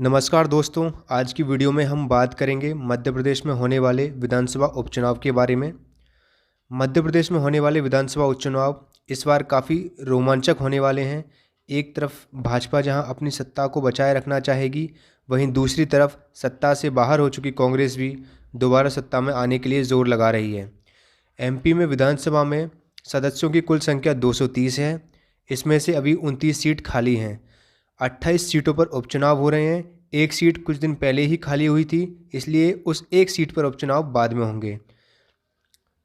नमस्कार दोस्तों, आज की वीडियो में हम बात करेंगे मध्य प्रदेश में होने वाले विधानसभा उपचुनाव के बारे में। मध्य प्रदेश में होने वाले विधानसभा उपचुनाव इस बार काफ़ी रोमांचक होने वाले हैं। एक तरफ भाजपा जहां अपनी सत्ता को बचाए रखना चाहेगी, वहीं दूसरी तरफ सत्ता से बाहर हो चुकी कांग्रेस भी दोबारा सत्ता में आने के लिए जोर लगा रही है। एमपी में विधानसभा में सदस्यों की कुल संख्या 230 है। इसमें से अभी 29 सीट खाली हैं। 28 सीटों पर उपचुनाव हो रहे हैं। एक सीट कुछ दिन पहले ही खाली हुई थी, इसलिए उस एक सीट पर उपचुनाव बाद में होंगे।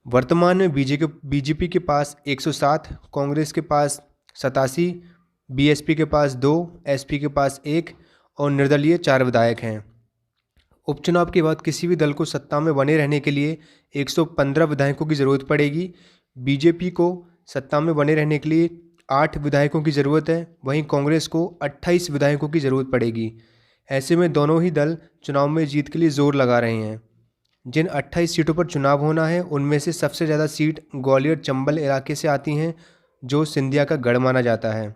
वर्तमान में बीजेपी के पास 107, कांग्रेस के पास 87, बीएसपी के पास 2, एसपी के पास 1 और निर्दलीय 4 विधायक हैं। उपचुनाव के बाद किसी भी दल को सत्ता में बने रहने के लिए 115 विधायकों की ज़रूरत पड़ेगी। बीजेपी को सत्ता में बने रहने के लिए 8 विधायकों की ज़रूरत है, वहीं कांग्रेस को 28 विधायकों की ज़रूरत पड़ेगी। ऐसे में दोनों ही दल चुनाव में जीत के लिए जोर लगा रहे हैं। जिन 28 सीटों पर चुनाव होना है, उनमें से सबसे ज़्यादा सीट ग्वालियर चंबल इलाके से आती हैं, जो सिंधिया का गढ़ माना जाता है।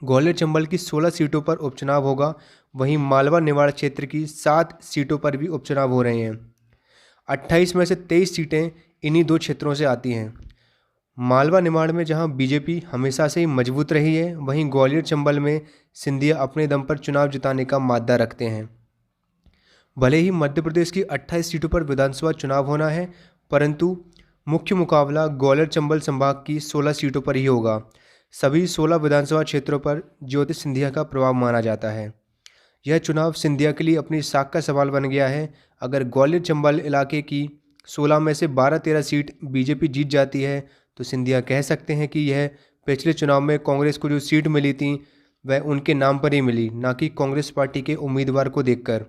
ग्वालियर चंबल की 16 सीटों पर उपचुनाव होगा, वहीं मालवा निवाड़ क्षेत्र की 7 सीटों पर भी उपचुनाव हो रहे हैं। 28 में से 23 सीटें इन्हीं 2 क्षेत्रों से आती हैं। मालवा निमाड़ में जहां बीजेपी हमेशा से ही मजबूत रही है, वहीं ग्वालियर चंबल में सिंधिया अपने दम पर चुनाव जिताने का माद्दा रखते हैं। भले ही मध्य प्रदेश की 28 सीटों पर विधानसभा चुनाव होना है, परंतु मुख्य मुकाबला ग्वालियर चंबल संभाग की 16 सीटों पर ही होगा। सभी 16 विधानसभा क्षेत्रों पर ज्योतिष सिंधिया का प्रभाव माना जाता है। यह चुनाव सिंधिया के लिए अपनी साख का सवाल बन गया है। अगर ग्वालियर चंबल इलाके की 16 में से 12-13 सीट बीजेपी जीत जाती है, तो सिंधिया कह सकते हैं कि यह पिछले चुनाव में कांग्रेस को जो सीट मिली थी वह उनके नाम पर ही मिली, ना कि कांग्रेस पार्टी के उम्मीदवार को देखकर।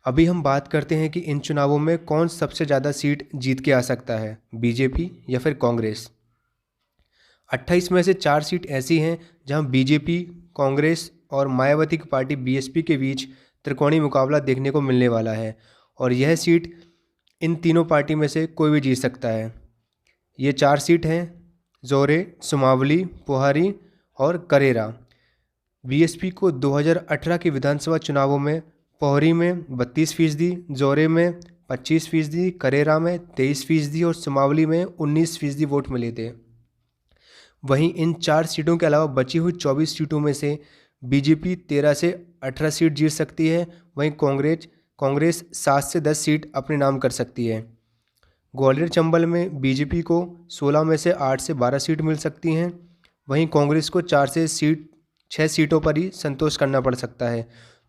अभी हम बात करते हैं कि इन चुनावों में कौन सबसे ज़्यादा सीट जीत के आ सकता है, बीजेपी या फिर कांग्रेस। 28 में से 4 सीट ऐसी हैं जहां बीजेपी, कांग्रेस और मायावती की पार्टी बीएसपी के बीच त्रिकोणीय मुकाबला देखने को मिलने वाला है, और यह सीट इन तीनों पार्टी में से कोई भी जीत सकता है। ये 4 सीट हैं जोरे, सुमावली, पोहारी और करेरा। बीएसपी को 2018 के विधानसभा चुनावों में पोहरी में 32%, जोरे में 25%, करेरा में 23% और सुमावली में 19% वोट मिले थे। वहीं इन 4 सीटों के अलावा बची हुई 24 सीटों में से बीजेपी 13 से 18 सीट जीत सकती है, वहीं कांग्रेस 7 से 10 सीट अपने नाम कर सकती है। ग्वालियर चंबल में बीजेपी को 16 में से 8 से 12 सीट मिल सकती हैं, वहीं कांग्रेस को 4 से 6 सीटों पर ही संतोष करना पड़ सकता है।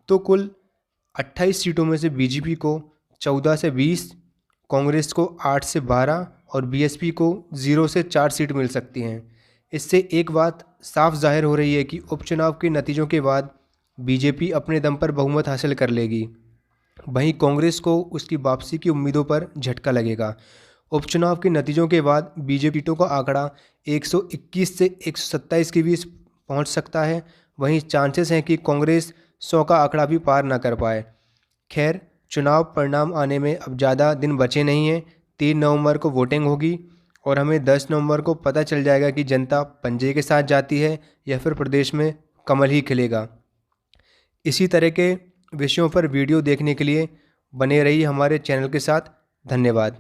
तो कुल 28 सीटों में से बीजेपी को 14 से 20, कांग्रेस को 8 से 12 और बीएसपी को 0 से 4 सीट मिल सकती हैं। इससे एक बात साफ जाहिर हो रही है कि उपचुनाव के नतीजों के बाद बीजेपी अपने दम पर बहुमत हासिल कर लेगी, वहीं कांग्रेस को उसकी वापसी की उम्मीदों पर झटका लगेगा। उपचुनाव के नतीजों के बाद बीजेपी सीटों का आंकड़ा 121 से 127 के बीच पहुंच सकता है, वहीं चांसेस हैं कि कांग्रेस 100 का आंकड़ा भी पार ना कर पाए। खैर, चुनाव परिणाम आने में अब ज़्यादा दिन बचे नहीं हैं। 3 नवंबर को वोटिंग होगी और हमें 10 नवंबर को पता चल जाएगा कि जनता पंजे के साथ जाती है या फिर प्रदेश में कमल ही खिलेगा। इसी तरह के विषयों पर वीडियो देखने के लिए बने रहिए हमारे चैनल के साथ। धन्यवाद।